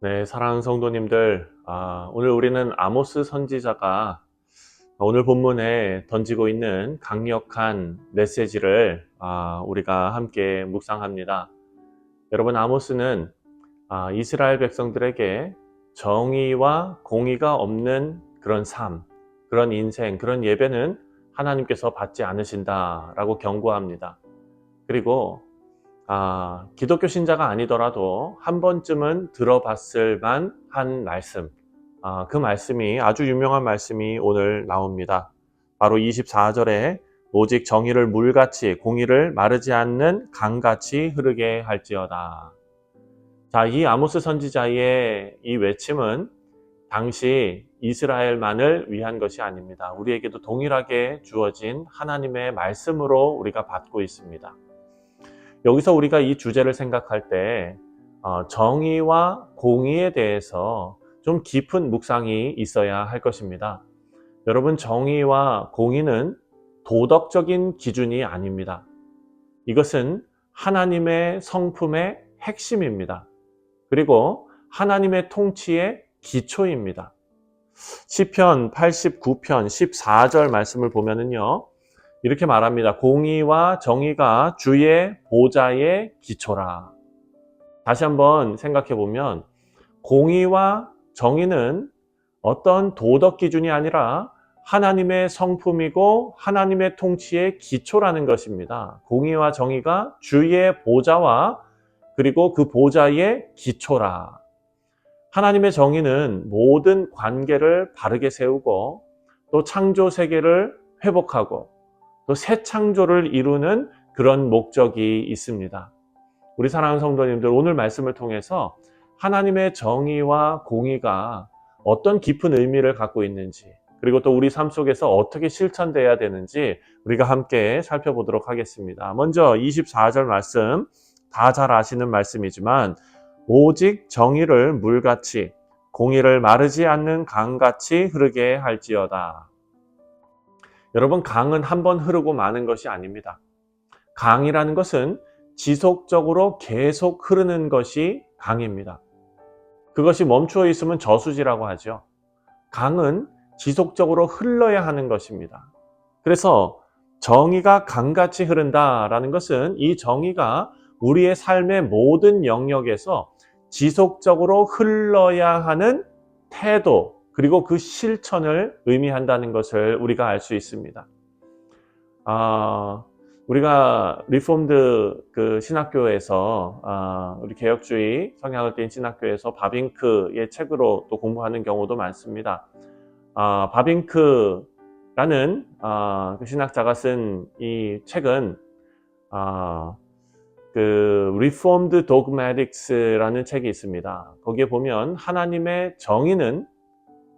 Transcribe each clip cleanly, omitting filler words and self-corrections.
네, 사랑하는 성도님들, 오늘 우리는 아모스 선지자가 오늘 본문에 던지고 있는 강력한 메시지를 우리가 함께 묵상합니다. 여러분, 아모스는 이스라엘 백성들에게 정의와 공의가 없는 그런 삶, 그런 인생, 그런 예배는 하나님께서 받지 않으신다라고 경고합니다. 그리고 기독교 신자가 아니더라도 한 번쯤은 들어봤을 만한 말씀, 그 말씀이 아주 유명한 말씀이 오늘 나옵니다. 바로 24절에 오직 정의를 물같이 공의를 마르지 않는 강같이 흐르게 할지어다. 자, 이 아모스 선지자의 이 외침은 당시 이스라엘만을 위한 것이 아닙니다. 우리에게도 동일하게 주어진 하나님의 말씀으로 우리가 받고 있습니다. 여기서 우리가 이 주제를 생각할 때 정의와 공의에 대해서 좀 깊은 묵상이 있어야 할 것입니다. 여러분, 정의와 공의는 도덕적인 기준이 아닙니다. 이것은 하나님의 성품의 핵심입니다. 그리고 하나님의 통치의 기초입니다. 시편 89편 14절 말씀을 보면은요, 이렇게 말합니다. 공의와 정의가 주의 보좌의 기초라. 다시 한번 생각해 보면 공의와 정의는 어떤 도덕 기준이 아니라 하나님의 성품이고 하나님의 통치의 기초라는 것입니다. 공의와 정의가 주의 보좌와 그리고 그 보좌의 기초라. 하나님의 정의는 모든 관계를 바르게 세우고 또 창조 세계를 회복하고 또 새 창조를 이루는 그런 목적이 있습니다. 우리 사랑하는 성도님들, 오늘 말씀을 통해서 하나님의 정의와 공의가 어떤 깊은 의미를 갖고 있는지, 그리고 또 우리 삶 속에서 어떻게 실천돼야 되는지 우리가 함께 살펴보도록 하겠습니다. 먼저 24절 말씀, 다 잘 아시는 말씀이지만 오직 정의를 물같이 공의를 마르지 않는 강같이 흐르게 할지어다. 여러분, 강은 한 번 흐르고 마는 것이 아닙니다. 강이라는 것은 지속적으로 계속 흐르는 것이 강입니다. 그것이 멈추어 있으면 저수지라고 하죠. 강은 지속적으로 흘러야 하는 것입니다. 그래서 정의가 강같이 흐른다라는 것은 이 정의가 우리의 삶의 모든 영역에서 지속적으로 흘러야 하는 태도, 그리고 그 실천을 의미한다는 것을 우리가 알 수 있습니다. 우리가 리폼드 그 신학교에서 우리 개혁주의 성향을 띤 신학교에서 바빙크의 책으로 또 공부하는 경우도 많습니다. 바빙크라는 그 신학자가 쓴 이 책은 그 Reformed Dogmatics라는 책이 있습니다. 거기에 보면 하나님의 정의는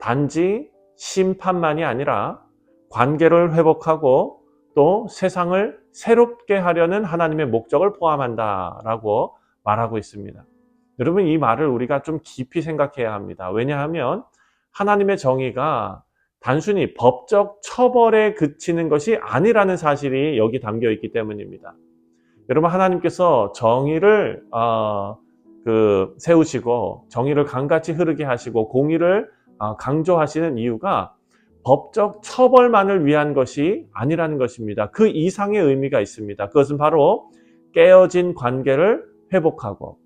단지 심판만이 아니라 관계를 회복하고 또 세상을 새롭게 하려는 하나님의 목적을 포함한다라고 말하고 있습니다. 여러분, 이 말을 우리가 좀 깊이 생각해야 합니다. 왜냐하면 하나님의 정의가 단순히 법적 처벌에 그치는 것이 아니라는 사실이 여기 담겨 있기 때문입니다. 여러분, 하나님께서 정의를 세우시고 정의를 강같이 흐르게 하시고 공의를 강조하시는 이유가 법적 처벌만을 위한 것이 아니라는 것입니다. 그 이상의 의미가 있습니다. 그것은 바로 깨어진 관계를 회복하고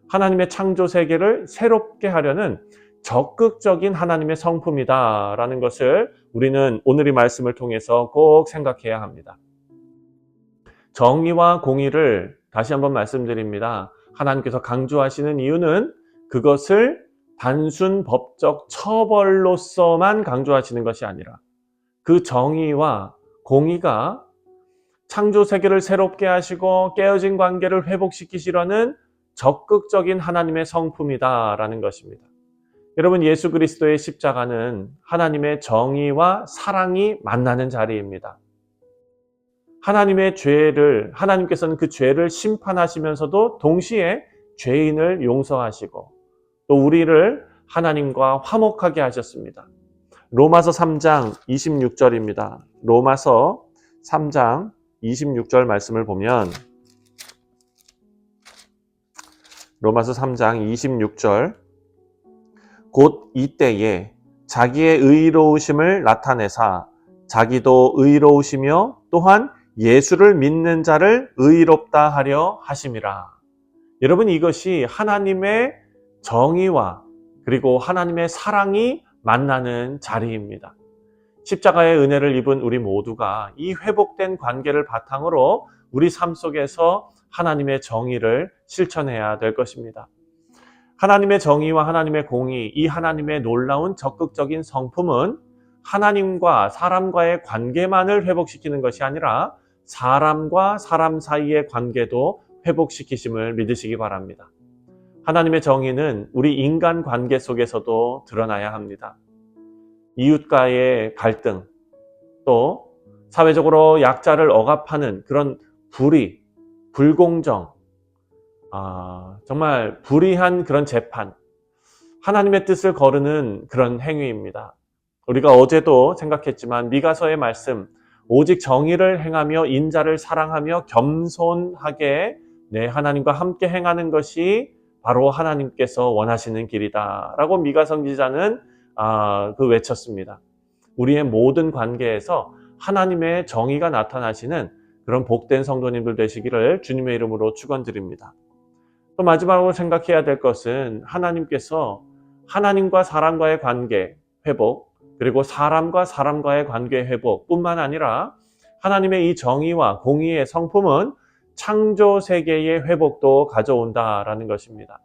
하나님의 창조 세계를 새롭게 하려는 적극적인 하나님의 성품이다라는 것을 우리는 오늘 이 말씀을 통해서 꼭 생각해야 합니다. 정의와 공의를 다시 한번 말씀드립니다. 하나님께서 강조하시는 이유는 그것을 단순 법적 처벌로서만 강조하시는 것이 아니라 그 정의와 공의가 창조 세계를 새롭게 하시고 깨어진 관계를 회복시키시려는 적극적인 하나님의 성품이다라는 것입니다. 여러분, 예수 그리스도의 십자가는 하나님의 정의와 사랑이 만나는 자리입니다. 하나님께서는 그 죄를 심판하시면서도 동시에 죄인을 용서하시고 또 우리를 하나님과 화목하게 하셨습니다. 로마서 3장 26절입니다. 로마서 3장 26절 말씀을 보면 로마서 3장 26절 곧 이때에 자기의 의로우심을 나타내사 자기도 의로우시며 또한 예수를 믿는 자를 의롭다 하려 하심이라. 여러분, 이것이 하나님의 정의와 그리고 하나님의 사랑이 만나는 자리입니다. 십자가의 은혜를 입은 우리 모두가 이 회복된 관계를 바탕으로 우리 삶 속에서 하나님의 정의를 실천해야 될 것입니다. 하나님의 정의와 하나님의 공의, 이 하나님의 놀라운 적극적인 성품은 하나님과 사람과의 관계만을 회복시키는 것이 아니라 사람과 사람 사이의 관계도 회복시키심을 믿으시기 바랍니다. 하나님의 정의는 우리 인간 관계 속에서도 드러나야 합니다. 이웃과의 갈등, 또 사회적으로 약자를 억압하는 그런 불의, 불공정, 정말 불의한 그런 재판, 하나님의 뜻을 거르는 그런 행위입니다. 우리가 어제도 생각했지만 미가서의 말씀, 오직 정의를 행하며 인자를 사랑하며 겸손하게 하나님과 함께 행하는 것이 바로 하나님께서 원하시는 길이다 라고 미가 선지자는 외쳤습니다. 우리의 모든 관계에서 하나님의 정의가 나타나시는 그런 복된 성도님들 되시기를 주님의 이름으로 축원드립니다. 또 마지막으로 생각해야 될 것은 하나님께서 하나님과 사람과의 관계 회복, 그리고 사람과 사람과의 관계 회복뿐만 아니라 하나님의 이 정의와 공의의 성품은 창조 세계의 회복도 가져온다라는 것입니다.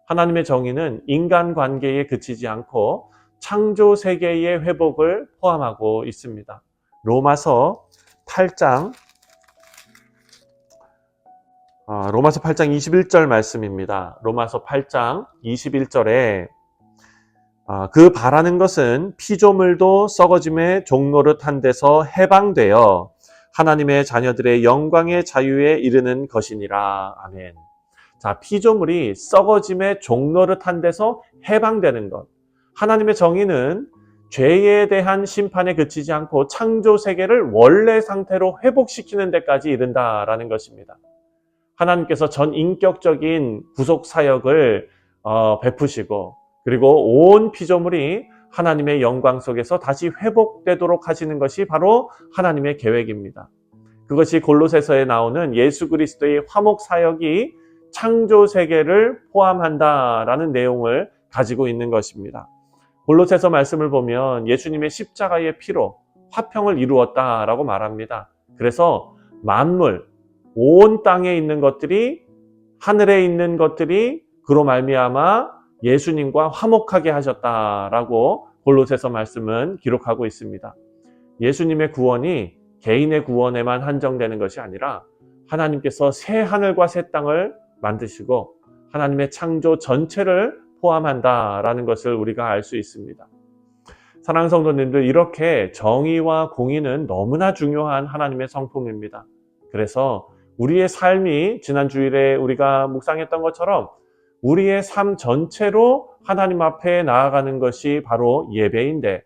하나님의 정의는 인간 관계에 그치지 않고 창조 세계의 회복을 포함하고 있습니다. 로마서 8장 21절 말씀입니다. 로마서 8장 21절에 그 바라는 것은 피조물도 썩어짐의 종노릇한 데서 해방되어 하나님의 자녀들의 영광의 자유에 이르는 것이니라. 아멘. 자, 피조물이 썩어짐의 종노릇한 데서 해방되는 것. 하나님의 정의는 죄에 대한 심판에 그치지 않고 창조 세계를 원래 상태로 회복시키는 데까지 이른다라는 것입니다. 하나님께서 전 인격적인 구속 사역을 베푸시고 그리고 온 피조물이 하나님의 영광 속에서 다시 회복되도록 하시는 것이 바로 하나님의 계획입니다. 그것이 골로새서에 나오는 예수 그리스도의 화목 사역이 창조 세계를 포함한다라는 내용을 가지고 있는 것입니다. 골로새서 말씀을 보면 예수님의 십자가의 피로 화평을 이루었다라고 말합니다. 그래서 만물, 온 땅에 있는 것들이, 하늘에 있는 것들이 그로 말미암아 예수님과 화목하게 하셨다라고 골로새서 말씀은 기록하고 있습니다. 예수님의 구원이 개인의 구원에만 한정되는 것이 아니라 하나님께서 새 하늘과 새 땅을 만드시고 하나님의 창조 전체를 포함한다라는 것을 우리가 알 수 있습니다. 사랑하는 성도님들, 이렇게 정의와 공의는 너무나 중요한 하나님의 성품입니다. 그래서 우리의 삶이 지난 주일에 우리가 묵상했던 것처럼 우리의 삶 전체로 하나님 앞에 나아가는 것이 바로 예배인데,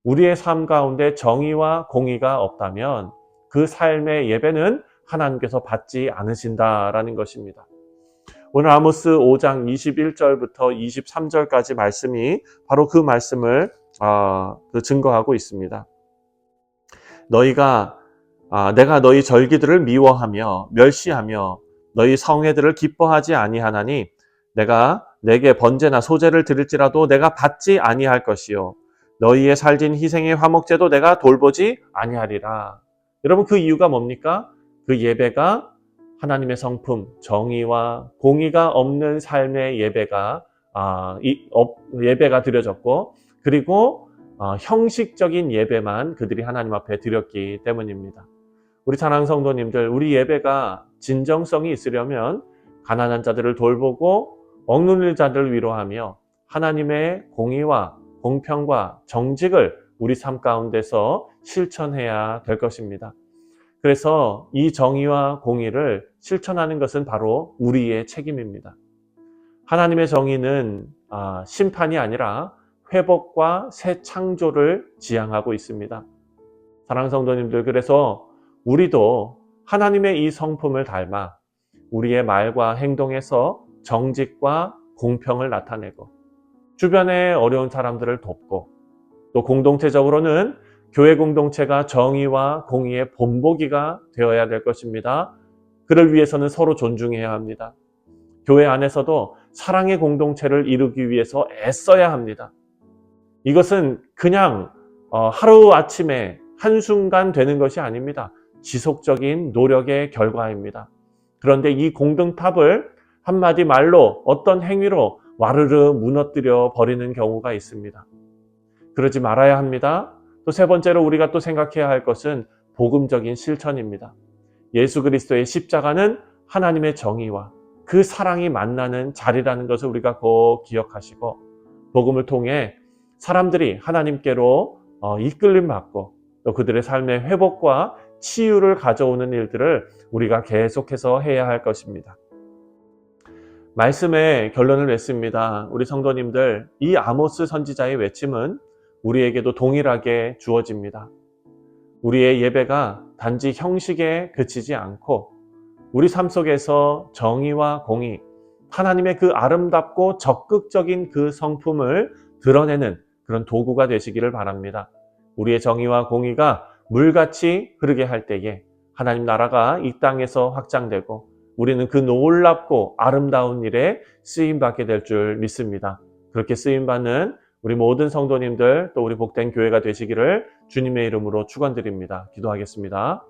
우리의 삶 가운데 정의와 공의가 없다면 그 삶의 예배는 하나님께서 받지 않으신다라는 것입니다. 오늘 아모스 5장 21절부터 23절까지 말씀이 바로 그 말씀을 증거하고 있습니다. 내가 너희 절기들을 미워하며 멸시하며 너희 성회들을 기뻐하지 아니하나니 내가 내게 번제나 소제를 드릴지라도 내가 받지 아니할 것이요 너희의 살진 희생의 화목제도 내가 돌보지 아니하리라. 여러분, 그 이유가 뭡니까? 그 예배가 하나님의 성품, 정의와 공의가 없는 삶의 예배가 드려졌고, 그리고 형식적인 예배만 그들이 하나님 앞에 드렸기 때문입니다. 우리 사랑하는 성도님들, 우리 예배가 진정성이 있으려면 가난한 자들을 돌보고 억눌린 자들을 위로하며 하나님의 공의와 공평과 정직을 우리 삶 가운데서 실천해야 될 것입니다. 그래서 이 정의와 공의를 실천하는 것은 바로 우리의 책임입니다. 하나님의 정의는 심판이 아니라 회복과 새 창조를 지향하고 있습니다. 사랑하는 성도님들, 그래서 우리도 하나님의 이 성품을 닮아 우리의 말과 행동에서 정직과 공평을 나타내고 주변의 어려운 사람들을 돕고, 또 공동체적으로는 교회 공동체가 정의와 공의의 본보기가 되어야 될 것입니다. 그를 위해서는 서로 존중해야 합니다. 교회 안에서도 사랑의 공동체를 이루기 위해서 애써야 합니다. 이것은 그냥 하루아침에 한순간 되는 것이 아닙니다. 지속적인 노력의 결과입니다. 그런데 이 공동탑을 한마디 말로 어떤 행위로 와르르 무너뜨려 버리는 경우가 있습니다. 그러지 말아야 합니다. 또 세 번째로 우리가 또 생각해야 할 것은 복음적인 실천입니다. 예수 그리스도의 십자가는 하나님의 정의와 그 사랑이 만나는 자리라는 것을 우리가 꼭 기억하시고, 복음을 통해 사람들이 하나님께로 이끌림 받고 또 그들의 삶의 회복과 치유를 가져오는 일들을 우리가 계속해서 해야 할 것입니다. 말씀의 결론을 맺습니다. 우리 성도님들, 이 아모스 선지자의 외침은 우리에게도 동일하게 주어집니다. 우리의 예배가 단지 형식에 그치지 않고 우리 삶 속에서 정의와 공의, 하나님의 그 아름답고 적극적인 그 성품을 드러내는 그런 도구가 되시기를 바랍니다. 우리의 정의와 공의가 물같이 흐르게 할 때에 하나님 나라가 이 땅에서 확장되고 우리는 그 놀랍고 아름다운 일에 쓰임받게 될 줄 믿습니다. 그렇게 쓰임받는 우리 모든 성도님들, 또 우리 복된 교회가 되시기를 주님의 이름으로 축원드립니다. 기도하겠습니다.